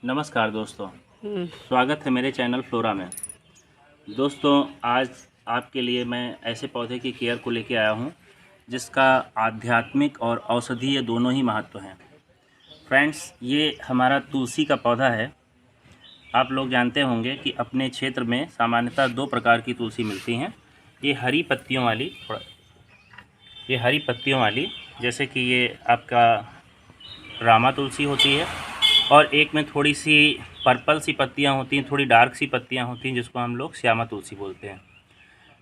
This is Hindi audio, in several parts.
नमस्कार दोस्तों। स्वागत है मेरे चैनल फ्लोरा में। दोस्तों, आज आपके लिए मैं ऐसे पौधे की केयर को लेके आया हूँ जिसका आध्यात्मिक और औषधीय दोनों ही महत्व हैं। फ्रेंड्स, ये हमारा तुलसी का पौधा है। आप लोग जानते होंगे कि अपने क्षेत्र में सामान्यतः दो प्रकार की तुलसी मिलती हैं। ये हरी पत्तियों वाली जैसे कि ये आपका रामा तुलसी होती है, और एक में थोड़ी सी पर्पल सी पत्तियां होती हैं, थोड़ी डार्क सी पत्तियां होती हैं, जिसको हम लोग श्यामा तुलसी बोलते हैं।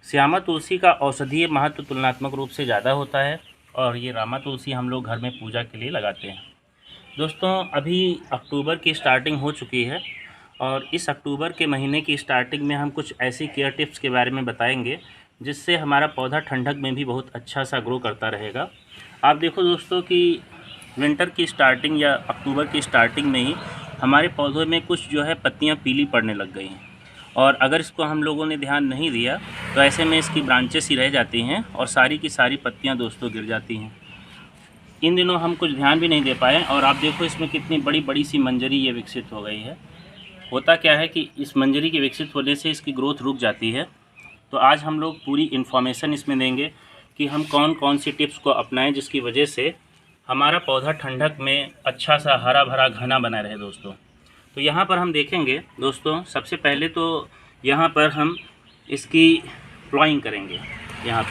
श्यामा तुलसी का औषधीय महत्व तुलनात्मक रूप से ज़्यादा होता है, और ये रामा तुलसी हम लोग घर में पूजा के लिए लगाते हैं। दोस्तों, अभी अक्टूबर की स्टार्टिंग हो चुकी है, और इस अक्टूबर के महीने की स्टार्टिंग में हम कुछ ऐसी केयर टिप्स के बारे में बताएंगे जिससे हमारा पौधा ठंडक में भी बहुत अच्छा सा ग्रो करता रहेगा। आप देखो दोस्तों कि विंटर की स्टार्टिंग या अक्टूबर की स्टार्टिंग में ही हमारे पौधों में कुछ जो है पत्तियां पीली पड़ने लग गई हैं, और अगर इसको हम लोगों ने ध्यान नहीं दिया तो ऐसे में इसकी ब्रांचेस ही रह जाती हैं और सारी की सारी पत्तियां दोस्तों गिर जाती हैं। इन दिनों हम कुछ ध्यान भी नहीं दे पाए, और आप देखो इसमें कितनी बड़ी बड़ी सी मंजरी ये विकसित हो गई है। होता क्या है कि इस मंजरी के विकसित होने से इसकी ग्रोथ रुक जाती है। तो आज हम लोग पूरी इन्फॉर्मेशन इसमें देंगे कि हम कौन कौन सी टिप्स को अपनाएं जिसकी वजह से हमारा पौधा ठंडक में अच्छा सा हरा भरा घना बना रहे दोस्तों। तो यहाँ पर हम देखेंगे दोस्तों, सबसे पहले तो यहाँ पर हम इसकी प्लॉइंग करेंगे। यहाँ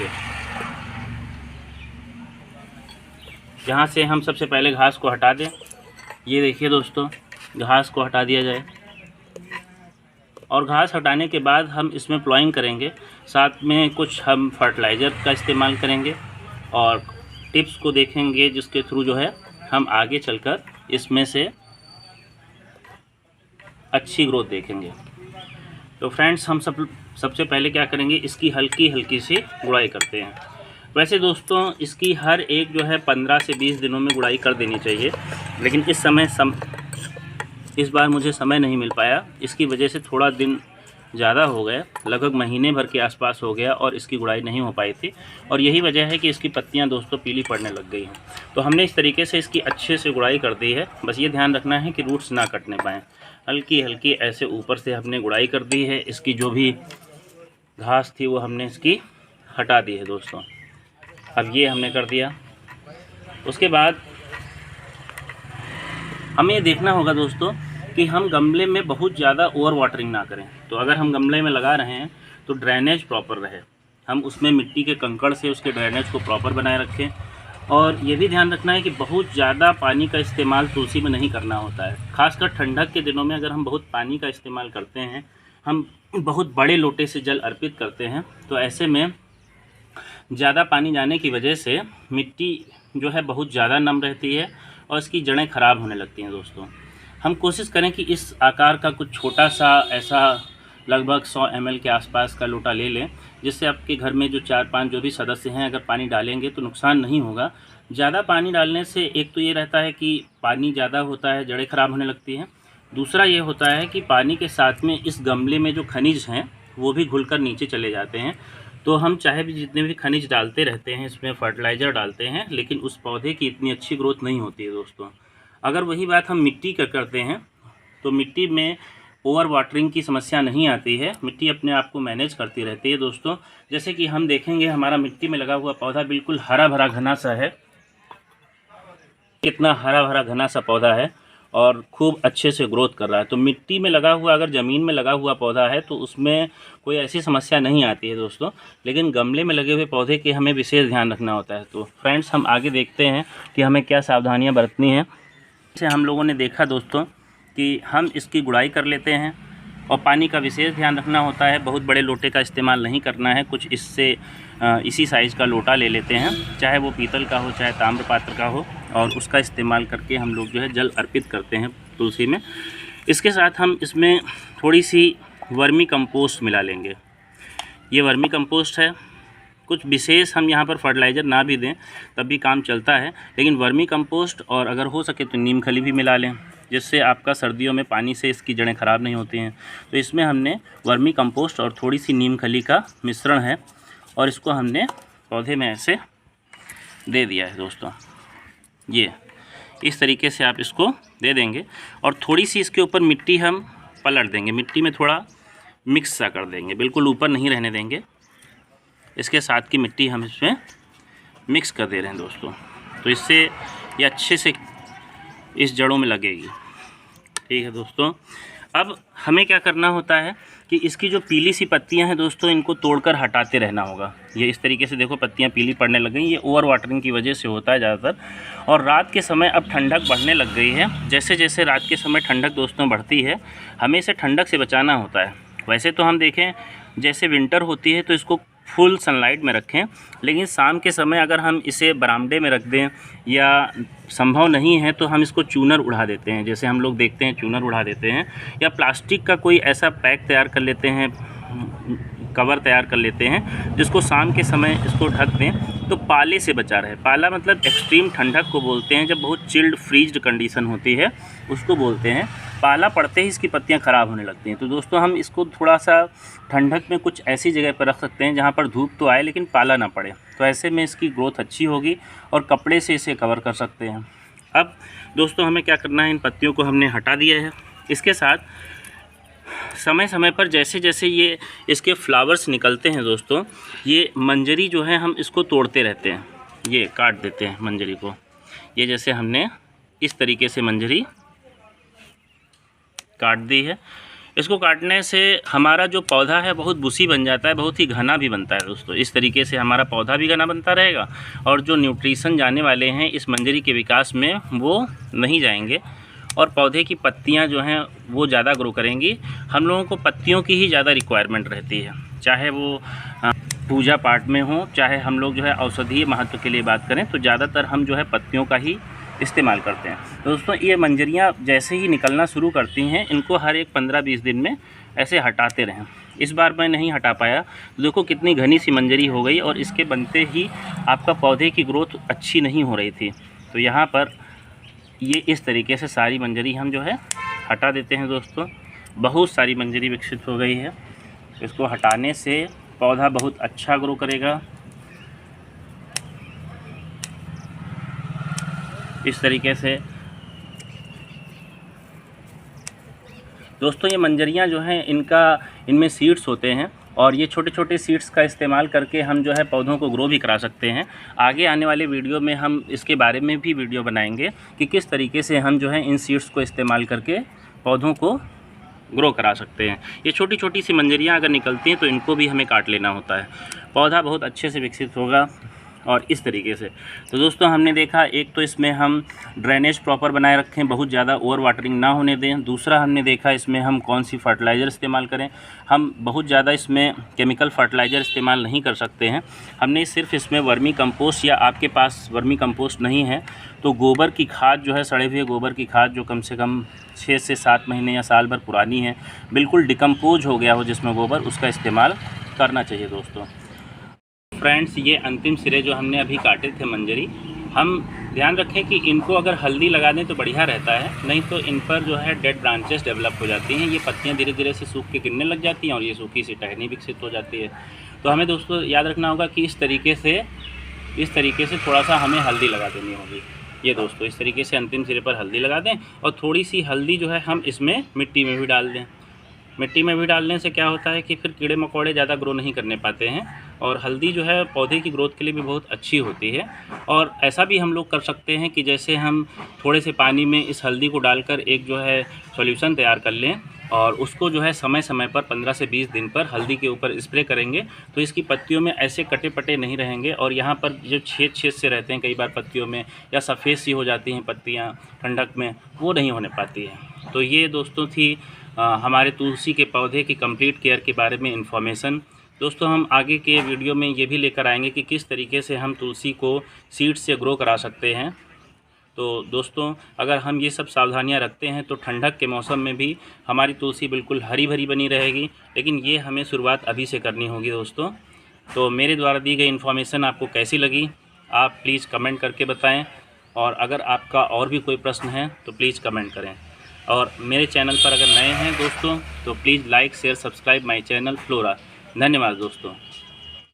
से हम सबसे पहले घास को हटा दें। ये देखिए दोस्तों, घास को हटा दिया जाए, और घास हटाने के बाद हम इसमें प्लॉइंग करेंगे। साथ में कुछ हम फर्टिलाइज़र का इस्तेमाल करेंगे और टिप्स को देखेंगे जिसके थ्रू जो है हम आगे चलकर इसमें से अच्छी ग्रोथ देखेंगे। तो फ्रेंड्स, हम सबसे पहले क्या करेंगे, इसकी हल्की हल्की सी गुड़ाई करते हैं। वैसे दोस्तों, इसकी हर एक जो है 15 से 20 दिनों में गुड़ाई कर देनी चाहिए, लेकिन इस बार मुझे समय नहीं मिल पाया। इसकी वजह से थोड़ा दिन ज़्यादा हो गए, लगभग महीने भर के आसपास हो गया, और इसकी गुड़ाई नहीं हो पाई थी, और यही वजह है कि इसकी पत्तियां दोस्तों पीली पड़ने लग गई हैं। तो हमने इस तरीके से इसकी अच्छे से गुड़ाई कर दी है। बस ये ध्यान रखना है कि रूट्स ना कटने पाएँ। हल्की हल्की ऐसे ऊपर से हमने गुड़ाई कर दी है। इसकी जो भी घास थी वो हमने इसकी हटा दी है दोस्तों। अब ये हमने कर दिया। उसके बाद हमें ये देखना होगा दोस्तों कि हम गमले में बहुत ज़्यादा ओवर वाटरिंग ना करें। तो अगर हम गमले में लगा रहे हैं तो ड्रेनेज प्रॉपर रहे, हम उसमें मिट्टी के कंकड़ से उसके ड्रेनेज को प्रॉपर बनाए रखें। और ये भी ध्यान रखना है कि बहुत ज़्यादा पानी का इस्तेमाल तुलसी में नहीं करना होता है। खासकर ठंडक के दिनों में अगर हम बहुत पानी का इस्तेमाल करते हैं, हम बहुत बड़े लोटे से जल अर्पित करते हैं, तो ऐसे में ज़्यादा पानी जाने की वजह से मिट्टी जो है बहुत ज़्यादा नम रहती है और इसकी जड़ें ख़राब होने लगती हैं दोस्तों। हम कोशिश करें कि इस आकार का कुछ छोटा सा ऐसा लगभग 100 ml के आसपास का लोटा ले लें, जिससे आपके घर में जो 4-5 जो भी सदस्य हैं अगर पानी डालेंगे तो नुकसान नहीं होगा। ज़्यादा पानी डालने से एक तो ये रहता है कि पानी ज़्यादा होता है, जड़ें ख़राब होने लगती हैं। दूसरा ये होता है कि पानी के साथ में इस गमले में जो खनिज हैं वो भी घुलकर नीचे चले जाते हैं। तो हम चाहे भी जितने भी खनिज डालते रहते हैं, इसमें फर्टिलाइज़र डालते हैं, लेकिन उस पौधे की इतनी अच्छी ग्रोथ नहीं होती है दोस्तों। अगर वही बात हम मिट्टी का करते हैं तो मिट्टी में ओवर वाटरिंग की समस्या नहीं आती है, मिट्टी अपने आप को मैनेज करती रहती है दोस्तों। जैसे कि हम देखेंगे हमारा मिट्टी में लगा हुआ पौधा बिल्कुल हरा भरा घना सा है। कितना हरा भरा घना सा पौधा है और खूब अच्छे से ग्रोथ कर रहा है। तो मिट्टी में लगा हुआ, अगर ज़मीन में लगा हुआ पौधा है तो उसमें कोई ऐसी समस्या नहीं आती है दोस्तों, लेकिन गमले में लगे हुए पौधे के हमें विशेष ध्यान रखना होता है। तो फ्रेंड्स, हम आगे देखते हैं कि हमें क्या सावधानियां बरतनी हैं। जैसे हम लोगों ने देखा दोस्तों कि हम इसकी गुड़ाई कर लेते हैं, और पानी का विशेष ध्यान रखना होता है। बहुत बड़े लोटे का इस्तेमाल नहीं करना है, कुछ इसी साइज़ का लोटा ले लेते हैं, चाहे वो पीतल का हो चाहे ताम्र पात्र का हो, और उसका इस्तेमाल करके हम लोग जो है जल अर्पित करते हैं तुलसी में। इसके साथ हम इसमें थोड़ी सी वर्मी कंपोस्ट मिला लेंगे। ये वर्मी कंपोस्ट है। कुछ विशेष हम यहाँ पर फर्टिलाइज़र ना भी दें तब भी काम चलता है, लेकिन वर्मी कंपोस्ट और अगर हो सके तो नीम खली भी मिला लें, जिससे आपका सर्दियों में पानी से इसकी जड़ें ख़राब नहीं होती हैं। तो इसमें हमने वर्मी कंपोस्ट और थोड़ी सी नीम खली का मिश्रण है, और इसको हमने पौधे में ऐसे दे दिया है दोस्तों। इस तरीके से आप इसको दे देंगे और थोड़ी सी इसके ऊपर मिट्टी हम पलट देंगे, मिट्टी में थोड़ा मिक्स सा कर देंगे, बिल्कुल ऊपर नहीं रहने देंगे। इसके साथ की मिट्टी हम इसमें मिक्स कर दे रहे हैं दोस्तों, तो इससे ये अच्छे से इस जड़ों में लगेगी। ठीक है दोस्तों, अब हमें क्या करना होता है कि इसकी जो पीली सी पत्तियां हैं दोस्तों, इनको तोड़कर हटाते रहना होगा। ये इस तरीके से देखो पत्तियां पीली पड़ने लग गई, ये ओवर वाटरिंग की वजह से होता है ज़्यादातर। और रात के समय अब ठंडक बढ़ने लग गई है। जैसे जैसे रात के समय ठंडक दोस्तों बढ़ती है, हमें इसे ठंडक से बचाना होता है। वैसे तो हम देखें जैसे विंटर होती है तो इसको फुल सनलाइट में रखें, लेकिन शाम के समय अगर हम इसे बरामदे में रख दें या संभव नहीं है तो हम इसको चूनर उड़ा देते हैं। जैसे हम लोग देखते हैं चूनर उड़ा देते हैं, या प्लास्टिक का कोई ऐसा पैक तैयार कर लेते हैं, कवर तैयार कर लेते हैं जिसको शाम के समय इसको ढक दें तो पाले से बचा रहे। पाला मतलब एक्सट्रीम ठंडक को बोलते हैं, जब बहुत चिल्ड फ्रीज्ड कंडीशन होती है उसको बोलते हैं। पाला पड़ते ही इसकी पत्तियां ख़राब होने लगती हैं। तो दोस्तों हम इसको थोड़ा सा ठंडक में कुछ ऐसी जगह पर रख सकते हैं जहां पर धूप तो आए लेकिन पाला ना पड़े, तो ऐसे में इसकी ग्रोथ अच्छी होगी और कपड़े से इसे कवर कर सकते हैं। अब दोस्तों हमें क्या करना है, इन पत्तियों को हमने हटा दिया है। इसके साथ समय समय पर जैसे जैसे ये इसके फ्लावर्स निकलते हैं दोस्तों, ये मंजरी जो है हम इसको तोड़ते रहते हैं, ये काट देते हैं मंजरी को। ये जैसे हमने इस तरीके से मंजरी काट दी है। इसको काटने से हमारा जो पौधा है बहुत बुसी बन जाता है, बहुत ही घना भी बनता है दोस्तों। इस तरीके से हमारा पौधा भी घना बनता रहेगा और जो न्यूट्रिशन जाने वाले हैं इस मंजरी के विकास में वो नहीं जाएंगे और पौधे की पत्तियां जो हैं वो ज़्यादा ग्रो करेंगी। हम लोगों को पत्तियों की ही ज़्यादा रिक्वायरमेंट रहती है, चाहे वो पूजा पाठ में हो, चाहे हम लोग जो है औषधीय महत्व के लिए बात करें तो ज़्यादातर हम जो है पत्तियों का ही इस्तेमाल करते हैं। दोस्तों ये मंजरियाँ जैसे ही निकलना शुरू करती हैं, इनको हर एक 15-20 दिन में ऐसे हटाते रहें। इस बार मैं नहीं हटा पाया तो देखो कितनी घनी सी मंजरी हो गई और इसके बनते ही आपका पौधे की ग्रोथ अच्छी नहीं हो रही थी। तो यहाँ पर ये इस तरीके से सारी मंजरी हम जो है हटा देते हैं दोस्तों। बहुत सारी मंजरी विकसित हो गई है, इसको हटाने से पौधा बहुत अच्छा ग्रो करेगा। इस तरीके से दोस्तों ये मंजरियाँ जो हैं इनमें सीड्स होते हैं और ये छोटे छोटे सीड्स का इस्तेमाल करके हम जो है पौधों को ग्रो भी करा सकते हैं। आगे आने वाले वीडियो में हम इसके बारे में भी वीडियो बनाएंगे कि किस तरीके से हम जो है इन सीड्स को इस्तेमाल करके पौधों को ग्रो करा सकते हैं। ये छोटी छोटी सी मंजरियाँ अगर निकलती हैं तो इनको भी हमें काट लेना होता है, पौधा बहुत अच्छे से विकसित होगा। और इस तरीके से तो दोस्तों हमने देखा, एक तो इसमें हम ड्रेनेज प्रॉपर बनाए रखें, बहुत ज़्यादा ओवर वाटरिंग ना होने दें। दूसरा हमने देखा इसमें हम कौन सी फर्टिलाइज़र इस्तेमाल करें। हम बहुत ज़्यादा इसमें केमिकल फर्टिलाइज़र इस्तेमाल नहीं कर सकते हैं। हमने सिर्फ इसमें वर्मी कंपोस्ट, या आपके पास वर्मी कंपोस्ट नहीं है तो गोबर की खाद जो है, सड़े हुए गोबर की खाद जो कम से कम 6 से 7 महीने या साल भर पुरानी है, बिल्कुल डिकम्पोज हो गया हो जिसमें गोबर, उसका इस्तेमाल करना चाहिए दोस्तों। फ्रेंड्स ये अंतिम सिरे जो हमने अभी काटे थे मंजरी, हम ध्यान रखें कि इनको अगर हल्दी लगा दें तो बढ़िया रहता है, नहीं तो इन पर जो है डेड ब्रांचेस डेवलप हो जाती हैं। ये पत्तियां धीरे धीरे से सूख के गिरने लग जाती हैं और ये सूखी सी टहनी विकसित हो जाती है। तो हमें दोस्तों याद रखना होगा कि इस तरीके से थोड़ा सा हमें हल्दी लगा देनी होगी। ये दोस्तों इस तरीके से अंतिम सिरे पर हल्दी लगा दें और थोड़ी सी हल्दी जो है हम इसमें मिट्टी में भी डाल दें। मिट्टी में भी डालने से क्या होता है कि फिर कीड़े मकोड़े ज़्यादा ग्रो नहीं करने पाते हैं और हल्दी जो है पौधे की ग्रोथ के लिए भी बहुत अच्छी होती है। और ऐसा भी हम लोग कर सकते हैं कि जैसे हम थोड़े से पानी में इस हल्दी को डालकर एक जो है सॉल्यूशन तैयार कर लें और उसको जो है समय समय पर 15 से 20 दिन पर हल्दी के ऊपर स्प्रे करेंगे तो इसकी पत्तियों में ऐसे कटे पटे नहीं रहेंगे और यहाँ पर जो छेद से रहते हैं कई बार पत्तियों में, या सफ़ेद सी हो जाती हैं पत्तियाँ ठंडक में, वो नहीं होने पाती है। तो ये दोस्तों थी हमारे तुलसी के पौधे की कंप्लीट केयर के बारे में इन्फॉर्मेशन। दोस्तों हम आगे के वीडियो में ये भी लेकर आएंगे कि किस तरीके से हम तुलसी को सीड से ग्रो करा सकते हैं। तो दोस्तों अगर हम ये सब सावधानियां रखते हैं तो ठंडक के मौसम में भी हमारी तुलसी बिल्कुल हरी भरी बनी रहेगी, लेकिन ये हमें शुरुआत अभी से करनी होगी दोस्तों। तो मेरे द्वारा दी गई इन्फॉर्मेशन आपको कैसी लगी आप प्लीज़ कमेंट करके बताएं, और अगर आपका और भी कोई प्रश्न है तो प्लीज़ कमेंट करें। और मेरे चैनल पर अगर नए हैं दोस्तों तो please like share subscribe my channel flora. धन्यवाद दोस्तों।